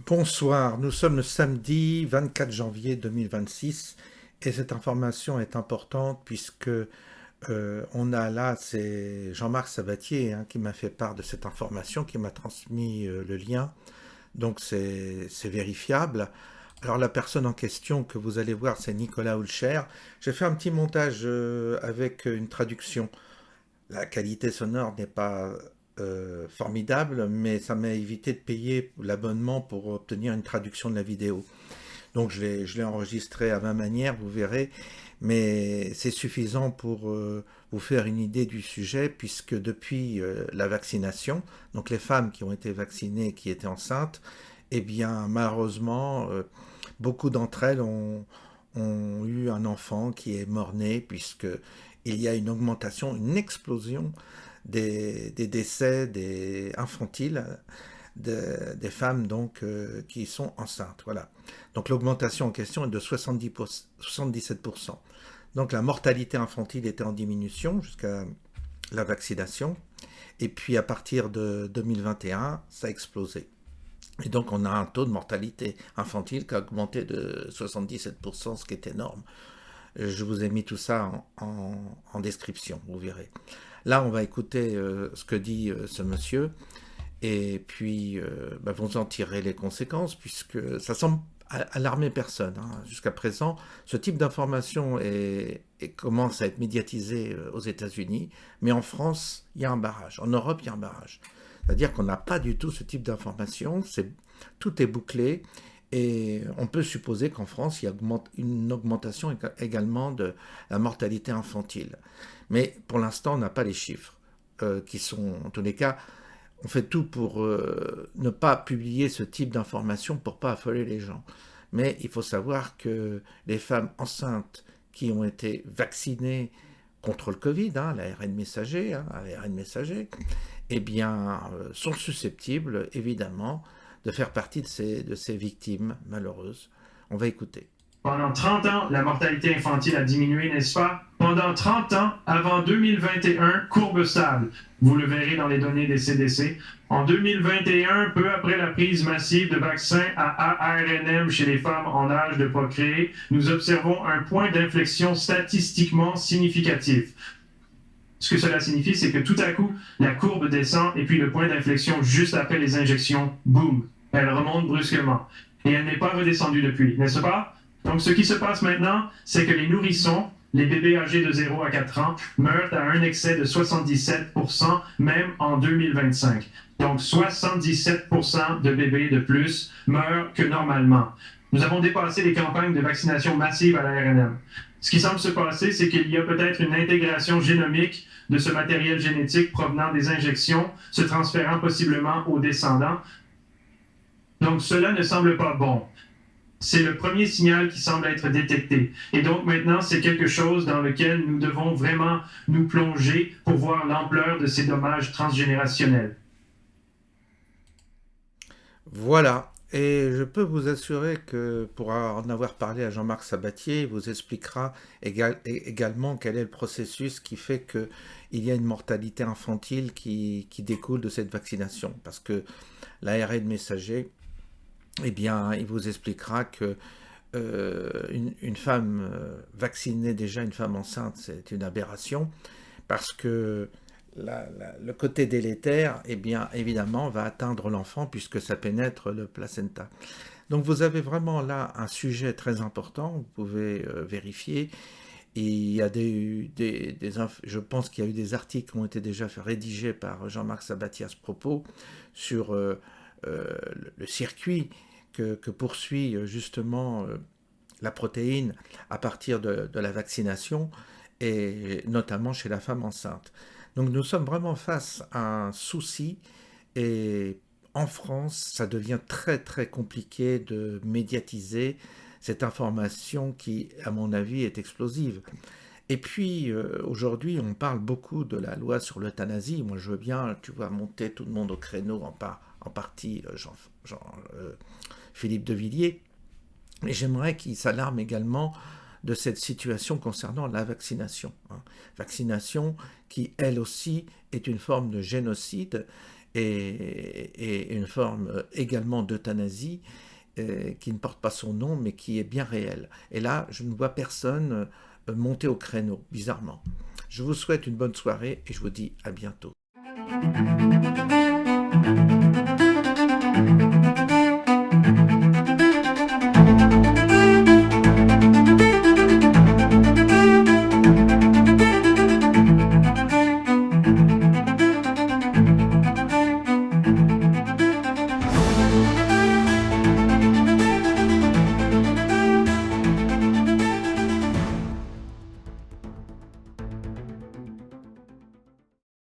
Bonsoir, nous sommes le samedi 24 janvier 2026 et cette information est importante puisque on a là, c'est Jean-Marc Sabatier qui m'a fait part de cette information, qui m'a transmis le lien, donc c'est vérifiable. Alors la personne en question que vous allez voir, c'est Nicolas Houlcher. J'ai fait un petit montage avec une traduction. La qualité sonore n'est pas formidable, mais ça m'a évité de payer l'abonnement pour obtenir une traduction de la vidéo. Donc je l'ai enregistré à ma manière, vous verrez, mais c'est suffisant pour vous faire une idée du sujet, puisque depuis la vaccination, donc les femmes qui ont été vaccinées, qui étaient enceintes, eh bien malheureusement, beaucoup d'entre elles ont eu un enfant qui est mort-né, puisque il y a une augmentation, une explosion des décès infantiles des femmes donc qui sont enceintes. Voilà. Donc l'augmentation en question est de 77%. Donc la mortalité infantile était en diminution jusqu'à la vaccination. Et puis à partir de 2021, ça a explosé. Et donc on a un taux de mortalité infantile qui a augmenté de 77%, ce qui est énorme. Je vous ai mis tout ça en description, vous verrez. Là, on va écouter ce que dit ce monsieur, et puis vous en tirez les conséquences, puisque ça semble alarmer personne. Jusqu'à présent, ce type d'information commence à être médiatisé aux États-Unis, mais en France, il y a un barrage. En Europe, il y a un barrage. C'est-à-dire qu'on n'a pas du tout ce type d'information, tout est bouclé, et on peut supposer qu'en France, il y a une augmentation également de la mortalité infantile. Mais pour l'instant, on n'a pas les chiffres, qui sont, en tous les cas, on fait tout pour ne pas publier ce type d'informations pour ne pas affoler les gens. Mais il faut savoir que les femmes enceintes qui ont été vaccinées contre le Covid, l'ARN messager, eh bien, sont susceptibles, évidemment, de faire partie de ces victimes malheureuses. On va écouter. Pendant 30 ans, la mortalité infantile a diminué, n'est-ce pas? Pendant 30 ans, avant 2021, courbe stable. Vous le verrez dans les données des CDC. En 2021, peu après la prise massive de vaccins à ARNM chez les femmes en âge de procréer, nous observons un point d'inflexion statistiquement significatif. Ce que cela signifie, c'est que tout à coup, la courbe descend et puis le point d'inflexion juste après les injections, boum, elle remonte brusquement. Et elle n'est pas redescendue depuis, n'est-ce pas? Donc ce qui se passe maintenant, c'est que les nourrissons, les bébés âgés de 0 à 4 ans, meurent à un excès de 77%, même en 2025. Donc 77% de bébés de plus meurent que normalement. Nous avons dépassé les campagnes de vaccination massive à l'ARNM. Ce qui semble se passer, c'est qu'il y a peut-être une intégration génomique de ce matériel génétique provenant des injections, se transférant possiblement aux descendants. Donc cela ne semble pas bon. C'est le premier signal qui semble être détecté. Et donc maintenant, c'est quelque chose dans lequel nous devons vraiment nous plonger pour voir l'ampleur de ces dommages transgénérationnels. Voilà. Et je peux vous assurer que pour en avoir parlé à Jean-Marc Sabatier, il vous expliquera également quel est le processus qui fait qu'il y a une mortalité infantile qui découle de cette vaccination. Parce que l'ARN messager, eh bien, il vous expliquera que une femme vaccinée, déjà une femme enceinte, c'est une aberration, parce que le côté délétère, eh bien, évidemment, va atteindre l'enfant puisque ça pénètre le placenta. Donc vous avez vraiment là un sujet très important, vous pouvez vérifier. Et il y a je pense qu'il y a eu des articles qui ont été déjà rédigés par Jean-Marc Sabatier à ce propos sur le circuit que poursuit justement la protéine à partir de la vaccination, et notamment chez la femme enceinte. Donc nous sommes vraiment face à un souci, et en France, ça devient très très compliqué de médiatiser cette information qui, à mon avis, est explosive. Et puis, aujourd'hui, on parle beaucoup de la loi sur l'euthanasie. Moi, je veux bien, tu vois, monter tout le monde au créneau, en partie Philippe de Villiers. Mais j'aimerais qu'il s'alarme également de cette situation concernant la vaccination. Vaccination qui, elle aussi, est une forme de génocide et une forme également d'euthanasie qui ne porte pas son nom, mais qui est bien réelle. Et là, je ne vois personne monter au créneau, bizarrement. Je vous souhaite une bonne soirée et je vous dis à bientôt.